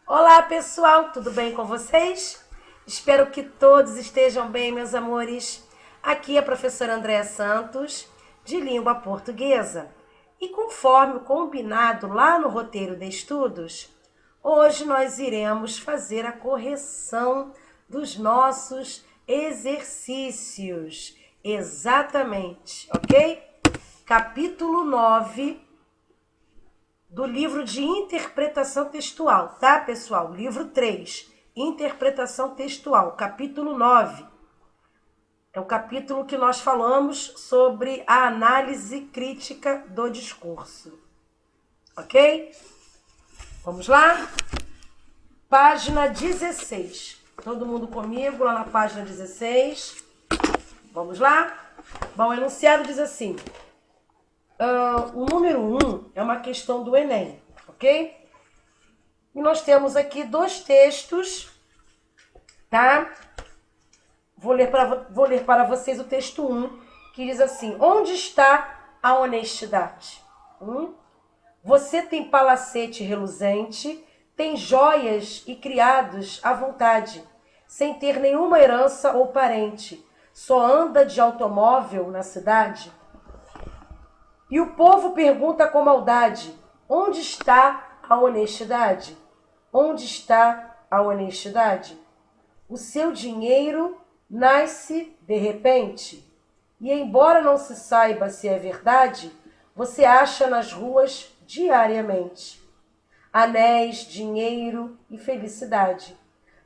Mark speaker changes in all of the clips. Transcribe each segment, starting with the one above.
Speaker 1: Olá, pessoal, tudo bem com vocês? Espero que todos estejam bem, meus amores. Aqui é a professora Andréa Santos, de língua portuguesa. E conforme o combinado lá no roteiro de estudos, hoje nós iremos fazer a correção dos nossos exercícios. Exatamente, ok? Capítulo 9 do livro de interpretação textual, tá, pessoal? Livro 3, interpretação textual, capítulo 9. É o capítulo que nós falamos sobre a análise crítica do discurso. Ok? Vamos lá? Página 16. Todo mundo comigo lá na página 16. Vamos lá? Bom, o enunciado diz assim: o número 1 é uma questão do Enem, ok? E nós temos aqui dois textos, tá? Vou ler para vocês o texto 1, que diz assim: onde está a honestidade? Você tem palacete reluzente, tem joias e criados à vontade, sem ter nenhuma herança ou parente, só anda de automóvel na cidade? E o povo pergunta com maldade: onde está a honestidade? Onde está a honestidade? O seu dinheiro nasce de repente, e embora não se saiba se é verdade, você acha nas ruas diariamente anéis, dinheiro e felicidade.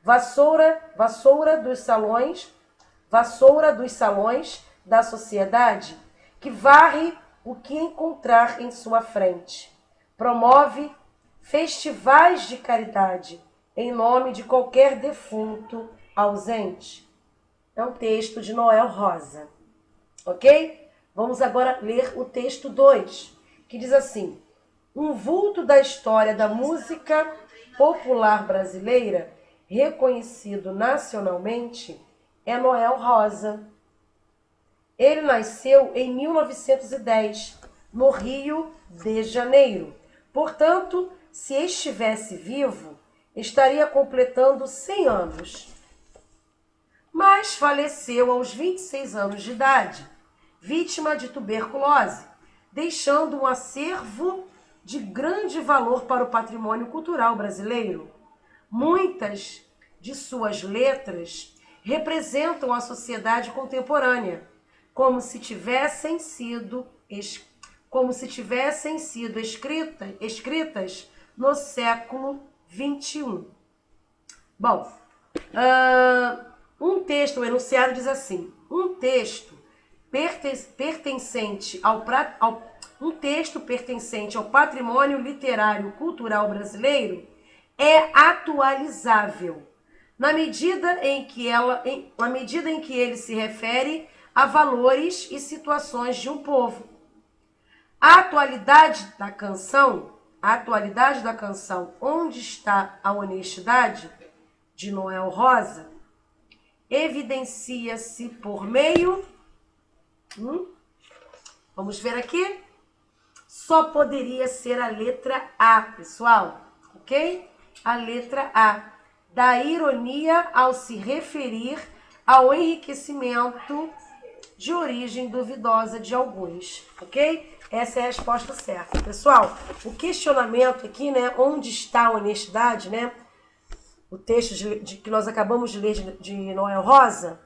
Speaker 1: Vassoura dos salões da sociedade, que varre o que encontrar em sua frente. Promove festivais de caridade em nome de qualquer defunto ausente. É um texto de Noel Rosa, ok? Vamos agora ler o texto 2, que diz assim: um vulto da história da música popular brasileira, reconhecido nacionalmente, é Noel Rosa. Ele nasceu em 1910, no Rio de Janeiro. Portanto, se estivesse vivo, estaria completando 100 anos. Mas faleceu aos 26 anos de idade, vítima de tuberculose, deixando um acervo de grande valor para o patrimônio cultural brasileiro. Muitas de suas letras representam a sociedade contemporânea, como se tivessem sido escritas no século XXI. Bom, o enunciado diz assim: um texto pertencente ao patrimônio literário cultural brasileiro é atualizável na medida em que ele se refere a valores e situações de um povo. A atualidade da canção Onde está a honestidade, de Noel Rosa, evidencia-se por meio... Vamos ver aqui? Só poderia ser a letra A, pessoal, ok? A letra A. Da ironia ao se referir ao enriquecimento de origem duvidosa de alguns, ok? Essa é a resposta certa. Pessoal, o questionamento aqui, né? Onde está a honestidade, né? O texto que nós acabamos de ler de Noel Rosa,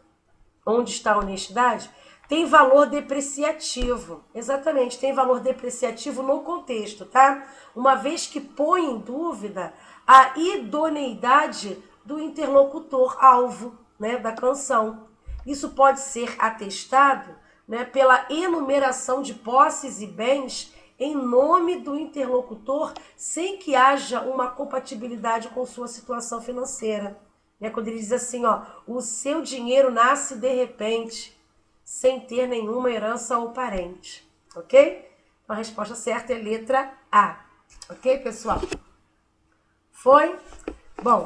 Speaker 1: onde está a honestidade, tem valor depreciativo. Exatamente, tem valor depreciativo no contexto, tá? Uma vez que põe em dúvida a idoneidade do interlocutor alvo, né, da canção. Isso pode ser atestado, né, pela enumeração de posses e bens em nome do interlocutor sem que haja uma compatibilidade com sua situação financeira. Né? Quando ele diz assim, ó, o seu dinheiro nasce de repente, sem ter nenhuma herança ou parente. Ok? Então a resposta certa é letra A. Ok, pessoal? Foi? Bom,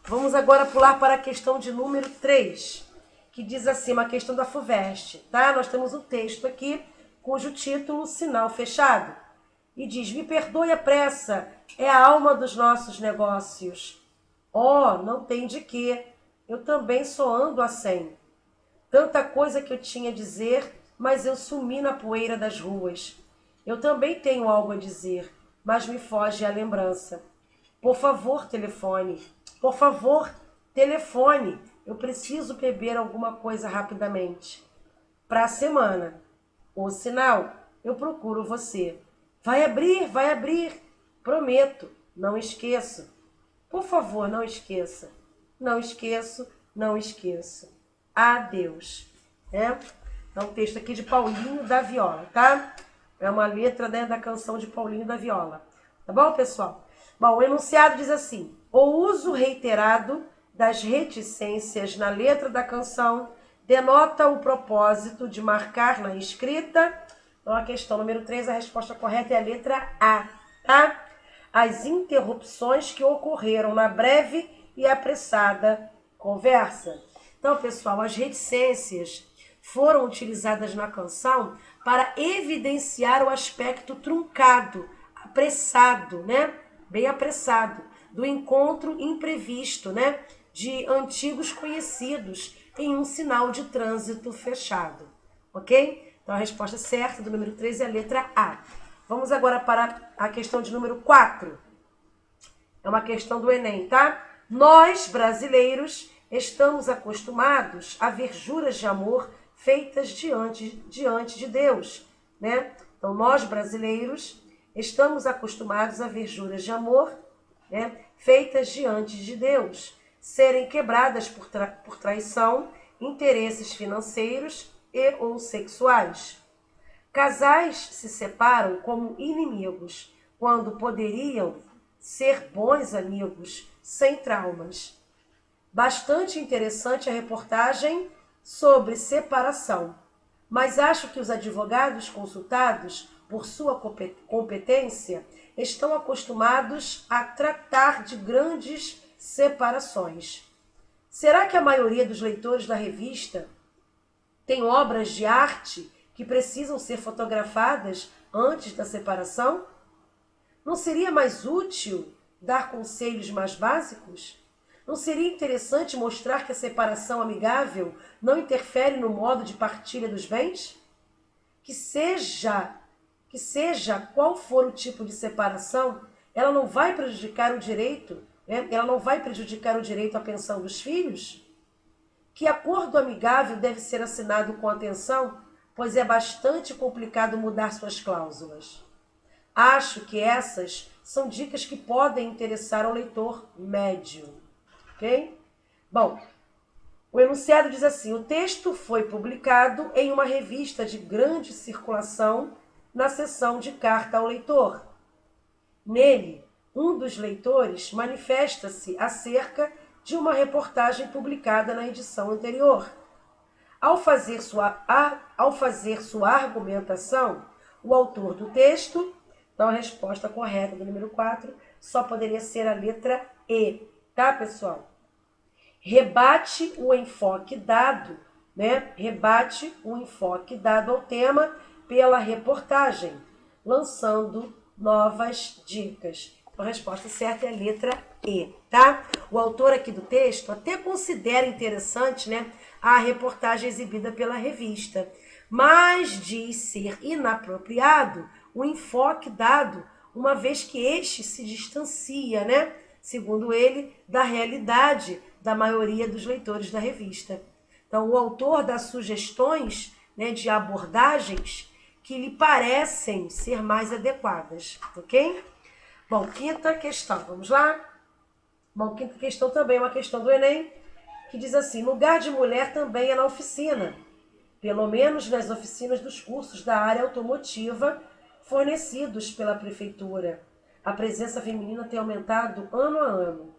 Speaker 1: vamos agora pular para a questão de número 3, que diz assim, uma questão da FUVEST, tá? Nós temos um texto aqui, cujo título, Sinal Fechado, e diz: me perdoe a pressa, é a alma dos nossos negócios. Oh, não tem de quê. Eu também só ando a 100. Tanta coisa que eu tinha a dizer, mas eu sumi na poeira das ruas. Eu também tenho algo a dizer, mas me foge a lembrança. Por favor, telefone. Por favor, telefone. Eu preciso beber alguma coisa rapidamente. Para a semana. O sinal, eu procuro você. Vai abrir, vai abrir. Prometo, não esqueço. Por favor, não esqueça. Não esqueço, não esqueço. Adeus. É um texto aqui de Paulinho da Viola, tá? É uma letra, né, da canção de Paulinho da Viola. Tá bom, pessoal? Bom, o enunciado diz assim: o uso reiterado das reticências na letra da canção denota o propósito de marcar na escrita. Então, a questão número 3, a resposta correta é a letra A, tá? As interrupções que ocorreram na breve e apressada conversa. Então, pessoal, as reticências foram utilizadas na canção para evidenciar o aspecto truncado, apressado, né? Bem apressado, do encontro imprevisto, né? De antigos conhecidos em um sinal de trânsito fechado, ok? Então, a resposta certa do número 3 é a letra A. Vamos agora para a questão de número 4. É uma questão do Enem, tá? Nós, brasileiros, estamos acostumados a ver juras de amor feitas diante de Deus, né? Então, nós, brasileiros, estamos acostumados a ver juras de amor, né, feitas diante de Deus, serem quebradas por traição, interesses financeiros e ou sexuais. Casais se separam como inimigos, quando poderiam ser bons amigos, sem traumas. Bastante interessante a reportagem sobre separação, mas acho que os advogados consultados, por sua competência, estão acostumados a tratar de grandes separações. Será que a maioria dos leitores da revista tem obras de arte que precisam ser fotografadas antes da separação? Não seria mais útil dar conselhos mais básicos? Não seria interessante mostrar que a separação amigável não interfere no modo de partilha dos bens? Que seja qual for o tipo de separação, ela não vai prejudicar o direito, né? Ela não vai prejudicar o direito à pensão dos filhos? Que acordo amigável deve ser assinado com atenção, pois é bastante complicado mudar suas cláusulas. Acho que essas são dicas que podem interessar ao leitor médio, ok? Bom, o enunciado diz assim: o texto foi publicado em uma revista de grande circulação na seção de carta ao leitor. Nele, um dos leitores manifesta-se acerca de uma reportagem publicada na edição anterior. Ao fazer sua argumentação, o autor do texto, então a resposta correta do número 4 só poderia ser a letra E, tá, pessoal? Rebate o enfoque dado, né? Rebate o enfoque dado ao tema pela reportagem, lançando novas dicas. Então, a resposta certa é a letra E, tá? O autor aqui do texto até considera interessante, né, a reportagem exibida pela revista, mas diz ser inapropriado o enfoque dado, uma vez que este se distancia, né, segundo ele, da realidade da maioria dos leitores da revista. Então, o autor dá sugestões, né, de abordagens que lhe parecem ser mais adequadas, ok? Bom, quinta questão, vamos lá? Bom, quinta questão também é uma questão do Enem, que diz assim: lugar de mulher também é na oficina, pelo menos nas oficinas dos cursos da área automotiva fornecidos pela prefeitura. A presença feminina tem aumentado ano a ano.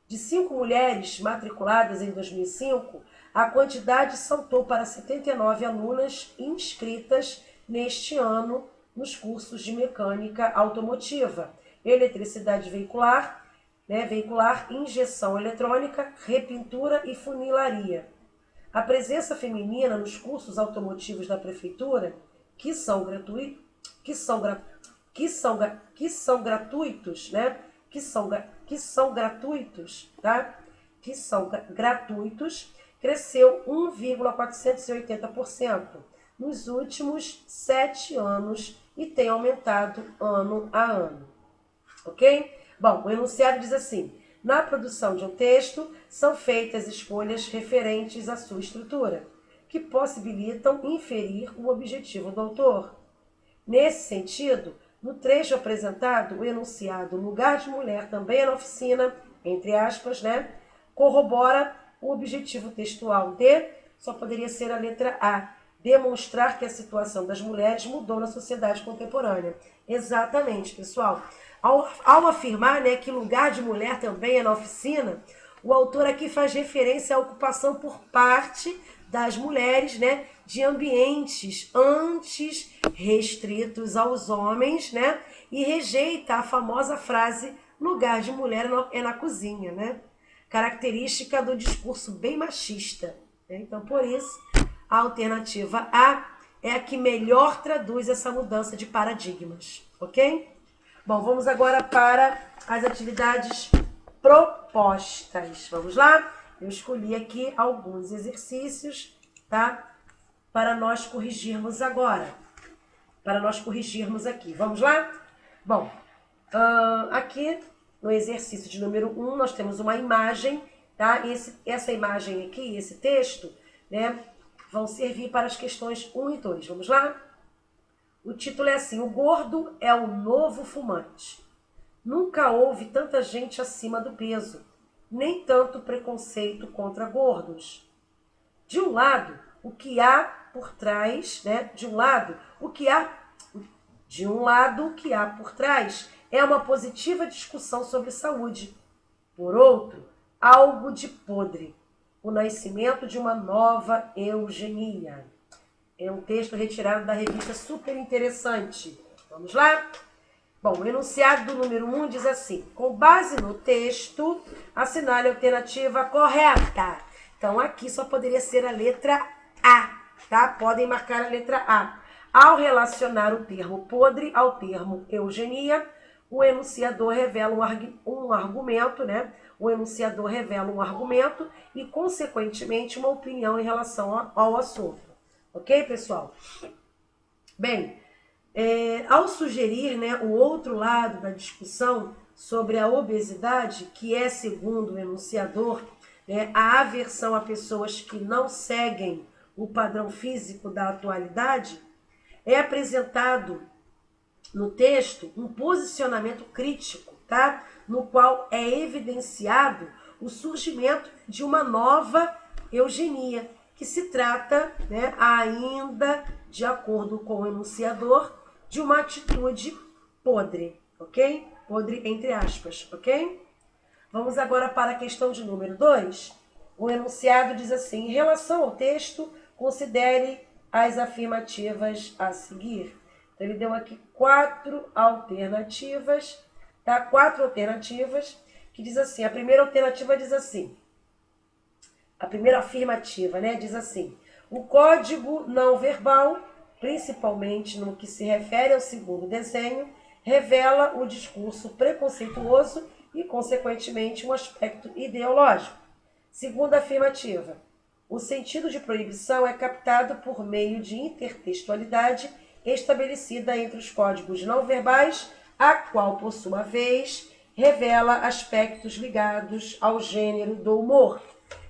Speaker 1: De 5 mulheres matriculadas em 2005, a quantidade saltou para 79 alunas inscritas neste ano nos cursos de mecânica automotiva, eletricidade veicular, injeção eletrônica, repintura e funilaria. A presença feminina nos cursos automotivos da prefeitura, que são gratuitos, que são gratuitos, tá? Que são gratuitos, cresceu 1,480% nos últimos 7 anos e tem aumentado ano a ano, ok? Bom, o enunciado diz assim: na produção de um texto são feitas escolhas referentes à sua estrutura, que possibilitam inferir o objetivo do autor. Nesse sentido, no trecho apresentado, o enunciado lugar de mulher também é na oficina, entre aspas, né, corrobora o objetivo textual de, só poderia ser a letra A, demonstrar que a situação das mulheres mudou na sociedade contemporânea. Exatamente, pessoal. Ao afirmar, né, que lugar de mulher também é na oficina, o autor aqui faz referência à ocupação por parte das mulheres, né, de ambientes antes restritos aos homens, né, e rejeita a famosa frase lugar de mulher é na cozinha, né, característica do discurso bem machista, né? Então, por isso, a alternativa A é a que melhor traduz essa mudança de paradigmas, ok? Bom, vamos agora para as atividades propostas. Vamos lá? Eu escolhi aqui alguns exercícios, tá? Para nós corrigirmos agora. Para nós corrigirmos aqui. Vamos lá? Bom, aqui no exercício de número 1, nós temos uma imagem, tá? Essa imagem aqui, esse texto, né, vão servir para as questões 1 e 2. Vamos lá? O título é assim: o gordo é o novo fumante. Nunca houve tanta gente acima do peso, nem tanto preconceito contra gordos. De um lado, o que há por trás, né? De um lado, o que há por trás é uma positiva discussão sobre saúde. Por outro, algo de podre, o nascimento de uma nova eugenia. É um texto retirado da revista Super Interessante. Vamos lá? Bom, o enunciado do número 1 diz assim: com base no texto, assinale a alternativa correta. Então, aqui só poderia ser a letra A, tá? Podem marcar a letra A. Ao relacionar o termo podre ao termo eugenia, o enunciador revela um argumento, né? O enunciador revela um argumento e, consequentemente, uma opinião em relação ao assunto. Ok, pessoal? Bem, ao sugerir, né, o outro lado da discussão sobre a obesidade, que é, segundo o enunciador, né, a aversão a pessoas que não seguem o padrão físico da atualidade, é apresentado no texto um posicionamento crítico, tá? No qual é evidenciado o surgimento de uma nova eugenia, que se trata, né, ainda de acordo com o enunciador, de uma atitude podre, ok? Podre entre aspas, ok? Vamos agora para a questão de número 2. O enunciado diz assim: em relação ao texto, considere as afirmativas a seguir. Então, ele deu aqui 4 alternativas, tá? 4 alternativas, que diz assim, a primeira alternativa diz assim, a primeira afirmativa, né, diz assim: o código não verbal, principalmente no que se refere ao segundo desenho, revela o discurso preconceituoso e, consequentemente, um aspecto ideológico. Segunda afirmativa: o sentido de proibição é captado por meio de intertextualidade estabelecida entre os códigos não verbais, a qual, por sua vez, revela aspectos ligados ao gênero do humor.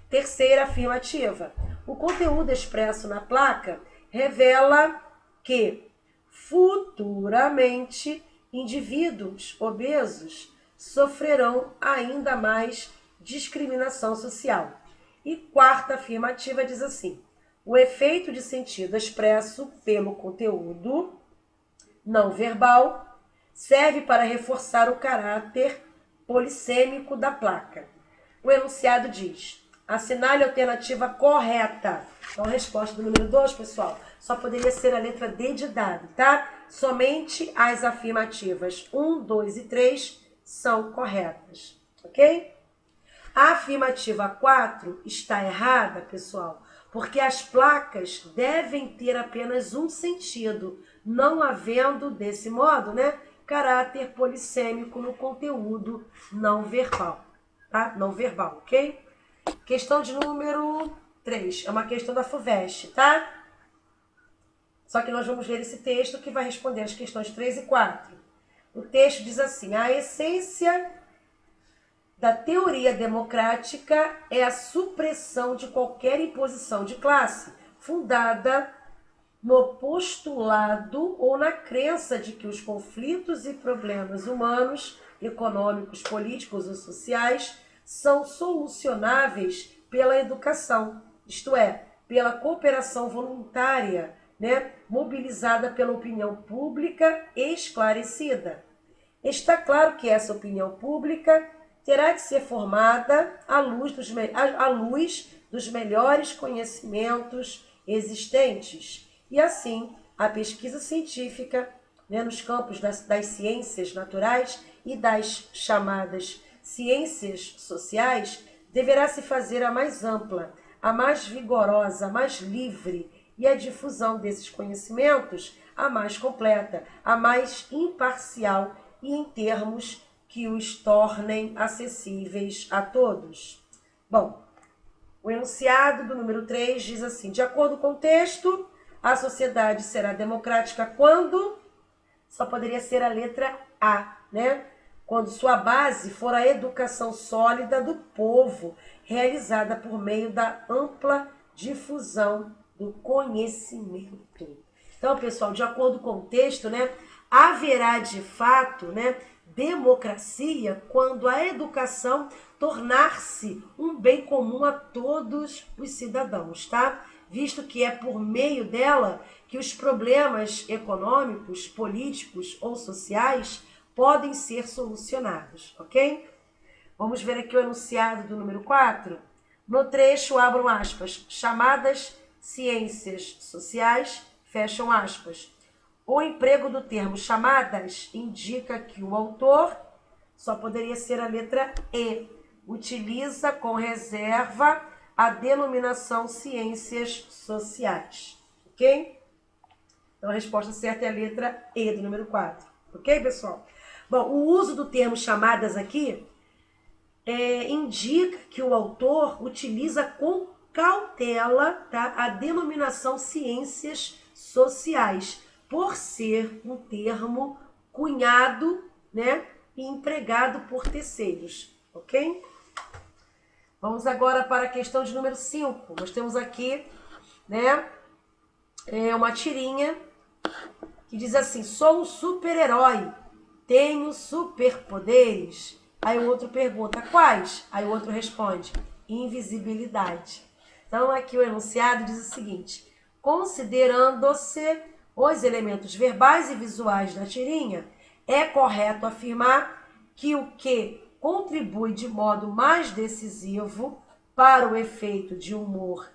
Speaker 1: Terceira afirmativa: o conteúdo expresso na placa revela que, futuramente, indivíduos obesos sofrerão ainda mais discriminação social. E quarta afirmativa diz assim: o efeito de sentido expresso pelo conteúdo não verbal serve para reforçar o caráter polissêmico da placa. O enunciado diz: assinale a alternativa correta. Então, a resposta do número 2, pessoal, só poderia ser a letra D de dado, tá? Somente as afirmativas 1, 2 e 3 são corretas, ok? A afirmativa 4 está errada, pessoal, porque as placas devem ter apenas um sentido, não havendo, desse modo, né, caráter polissêmico no conteúdo não verbal, tá? Não verbal, ok? Questão de número 3, é uma questão da FUVEST, tá? Só que nós vamos ler esse texto que vai responder as questões 3 e 4. O texto diz assim: a essência da teoria democrática é a supressão de qualquer imposição de classe, fundada no postulado ou na crença de que os conflitos e problemas humanos, econômicos, políticos ou sociais são solucionáveis pela educação, isto é, pela cooperação voluntária, mobilizada pela opinião pública esclarecida. Está claro que essa opinião pública terá que ser formada à luz dos melhores conhecimentos existentes. E assim, a pesquisa científica, nos campos das ciências naturais e das chamadas ciências sociais, deverá se fazer a mais ampla, a mais vigorosa, a mais livre, e a difusão desses conhecimentos a mais completa, a mais imparcial e em termos que os tornem acessíveis a todos. Bom, o enunciado do número 3 diz assim: de acordo com o texto, a sociedade será democrática quando? Só poderia ser a letra A, Quando sua base for a educação sólida do povo, realizada por meio da ampla difusão do conhecimento. Então, pessoal, de acordo com o texto, haverá de fato, democracia quando a educação tornar-se um bem comum a todos os cidadãos, tá? Visto que é por meio dela que os problemas econômicos, políticos ou sociais podem ser solucionados, ok? Vamos ver aqui o enunciado do número 4. No trecho, abram aspas, chamadas ciências sociais, fecham aspas. O emprego do termo chamadas indica que o autor, só poderia ser a letra E, utiliza com reserva a denominação ciências sociais, ok? Então a resposta certa é a letra E do número 4, ok, pessoal? Bom, o uso do termo chamadas aqui indica que o autor utiliza com cautela, tá, a denominação ciências sociais, por ser um termo cunhado, e empregado por terceiros, ok? Vamos agora para a questão de número 5. Nós temos aqui, uma tirinha que diz assim: sou um super-herói, tenho superpoderes. Aí o outro pergunta, quais? Aí o outro responde, invisibilidade. Então aqui o enunciado diz o seguinte: considerando-se os elementos verbais e visuais da tirinha, é correto afirmar que o que contribui de modo mais decisivo para o efeito de humor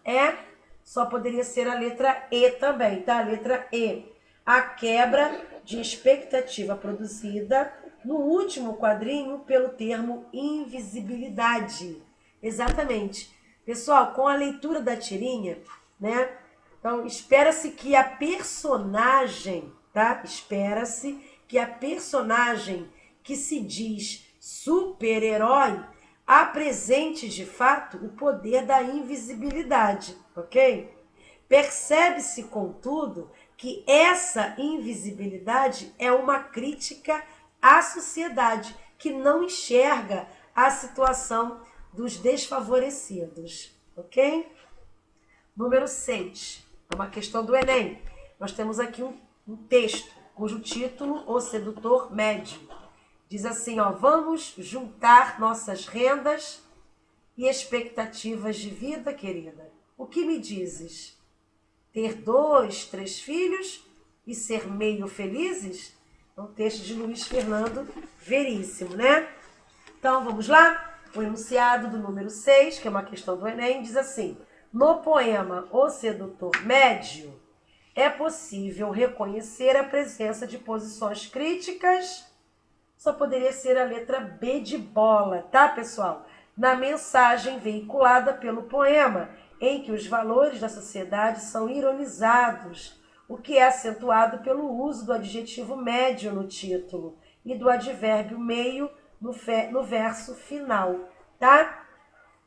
Speaker 1: só poderia ser a letra E também, tá? A letra E. A quebra de expectativa produzida no último quadrinho pelo termo invisibilidade. Exatamente. Pessoal, com a leitura da tirinha, então espera-se que a personagem, tá? Espera-se que a personagem que se diz super-herói apresente de fato o poder da invisibilidade, ok? Percebe-se, contudo, que essa invisibilidade é uma crítica à sociedade que não enxerga a situação dos desfavorecidos, ok? Número 6, é uma questão do Enem. Nós temos aqui um texto cujo título, O Sedutor Médio. Diz assim, vamos juntar nossas rendas e expectativas de vida, querida. O que me dizes? Ter 2, 3 filhos e ser meio felizes? É um texto de Luiz Fernando Veríssimo, Então, vamos lá? O enunciado do número 6, que é uma questão do Enem, diz assim: no poema O Sedutor Médio, é possível reconhecer a presença de posições críticas, só poderia ser a letra B de bola, tá, pessoal? Na mensagem veiculada pelo poema, em que os valores da sociedade são ironizados, o que é acentuado pelo uso do adjetivo médio no título e do advérbio meio no verso final, tá?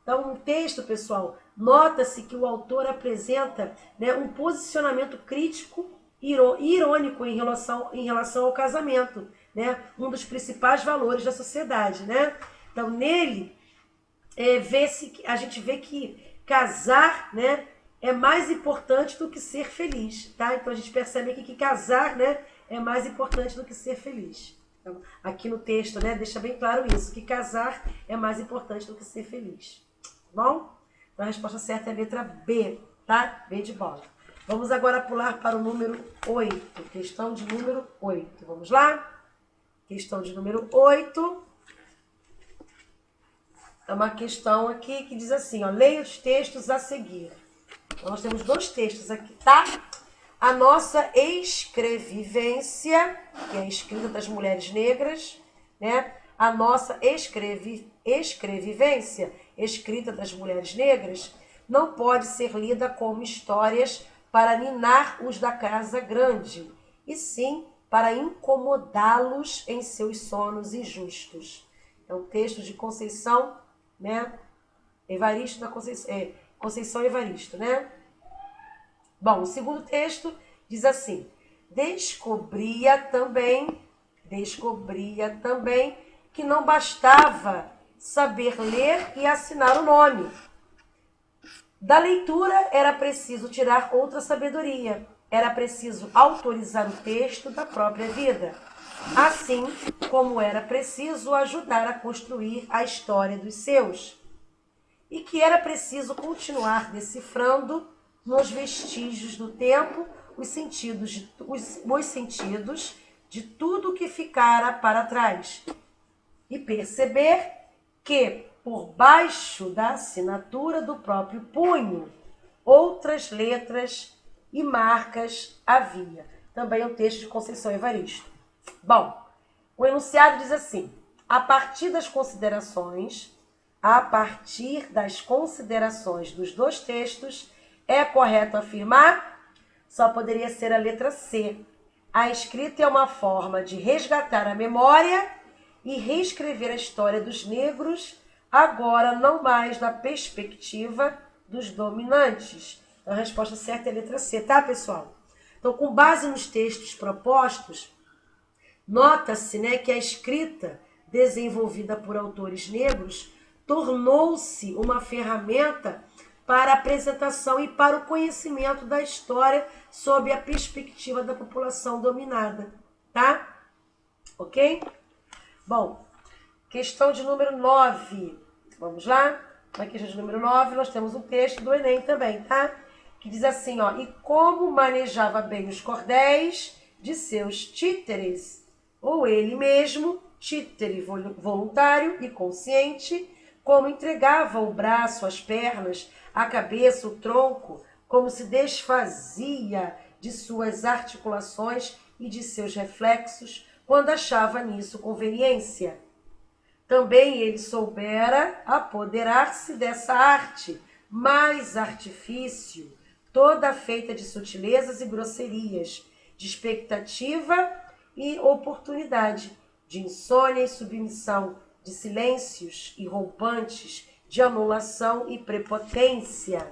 Speaker 1: Então, no texto, pessoal, nota-se que o autor apresenta, né, um posicionamento crítico e irônico em relação ao casamento, né? Um dos principais valores da sociedade, né? Então, nele, a gente vê que casar, né, é mais importante do que ser feliz, tá? Então, a gente percebe aqui que casar, né, é mais importante do que ser feliz. Então, aqui no texto, né, deixa bem claro isso, que casar é mais importante do que ser feliz. Bom? Então a resposta certa é a letra B, tá? B de bola. Vamos agora pular para o número 8. Questão de número 8. Vamos lá? Questão de número 8. É uma questão aqui que diz assim, ó, leia os textos a seguir. Então, nós temos 2 textos aqui, tá? A nossa escrevivência, que é a escrita das mulheres negras, né? A nossa escrevivência, escrita das mulheres negras, não pode ser lida como histórias para ninar os da casa grande, e sim para incomodá-los em seus sonos injustos. É um texto de Conceição, né? Evaristo da Conceição, Conceição Evaristo, né? Bom, o segundo texto diz assim, descobria também que não bastava saber ler e assinar o nome. Da leitura era preciso tirar outra sabedoria. Era preciso autorizar o texto da própria vida. Assim como era preciso ajudar a construir a história dos seus. E que era preciso continuar decifrando nos vestígios do tempo os sentidos de tudo que ficara para trás. E perceber que, por baixo da assinatura do próprio punho, outras letras e marcas havia. Também um texto de Conceição Evaristo. Bom, o enunciado diz assim, a partir das considerações dos 2 textos, é correto afirmar? Só poderia ser a letra C. A escrita é uma forma de resgatar a memória e reescrever a história dos negros, agora não mais da perspectiva dos dominantes. A resposta certa é a letra C, tá, pessoal? Então, com base nos textos propostos, nota-se, né, que a escrita desenvolvida por autores negros tornou-se uma ferramenta para a apresentação e para o conhecimento da história sob a perspectiva da população dominada, tá? Ok? Bom, questão de número 9. Vamos lá? Na questão de número 9, nós temos um texto do Enem também, tá? Que diz assim, ó, e como manejava bem os cordéis de seus títeres, ou ele mesmo, títere voluntário e consciente, como entregava o braço, as pernas, a cabeça, o tronco, como se desfazia de suas articulações e de seus reflexos, quando achava nisso conveniência. Também ele soubera apoderar-se dessa arte, mais artifício, toda feita de sutilezas e grosserias, de expectativa e oportunidade, de insônia e submissão, de silêncios e rompantes, de anulação e prepotência.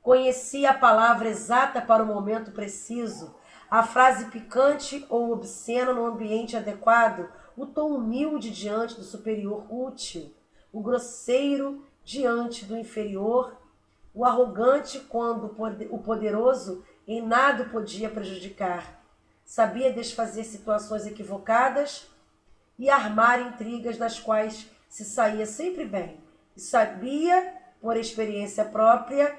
Speaker 1: Conhecia a palavra exata para o momento preciso, a frase picante ou obscena no ambiente adequado, o tom humilde diante do superior útil, o grosseiro diante do inferior, o arrogante quando o poderoso em nada o podia prejudicar. Sabia desfazer situações equivocadas e armar intrigas das quais se saía sempre bem. E sabia, por experiência própria,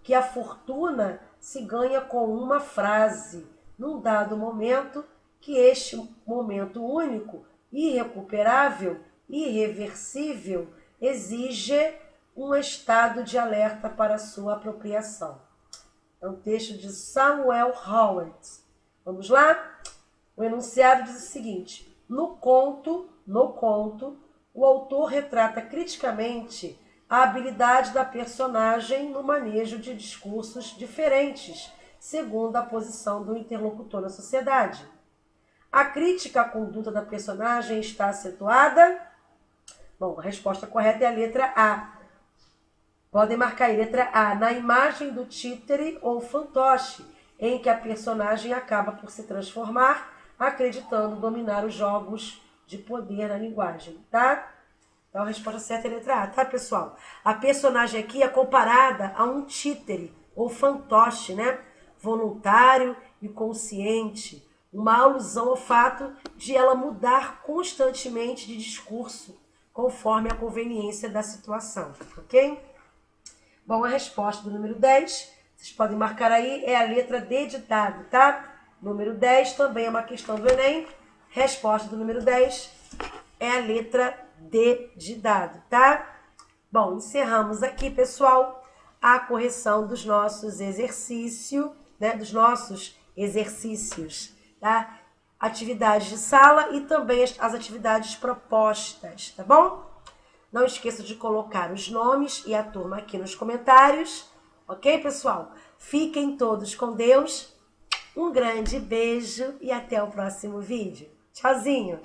Speaker 1: que a fortuna se ganha com uma frase, num dado momento, que este momento único, irrecuperável, irreversível, exige um estado de alerta para sua apropriação. É um texto de Samuel Howard. Vamos lá? O enunciado diz o seguinte, no conto, o autor retrata criticamente a habilidade da personagem no manejo de discursos diferentes, segundo a posição do interlocutor na sociedade. A crítica à conduta da personagem está acentuada? Bom, a resposta correta é a letra A. Podem marcar aí, letra A, na imagem do títere ou fantoche, em que a personagem acaba por se transformar, acreditando dominar os jogos de poder na linguagem, tá? Então a resposta certa é a letra A, tá, pessoal? A personagem aqui é comparada a um títere ou fantoche, né? Voluntário e consciente. Uma alusão ao fato de ela mudar constantemente de discurso, conforme a conveniência da situação, ok? Bom, a resposta do número 10, vocês podem marcar aí, é a letra D de dado, tá? Número 10 também é uma questão do Enem. Resposta do número 10 é a letra D de dado, tá? Bom, encerramos aqui, pessoal, a correção dos nossos exercícios, né? Dos nossos exercícios, tá? Atividades de sala e também as atividades propostas, tá bom? Não esqueça de colocar os nomes e a turma aqui nos comentários, ok, pessoal? Fiquem todos com Deus, um grande beijo e até o próximo vídeo. Tchauzinho!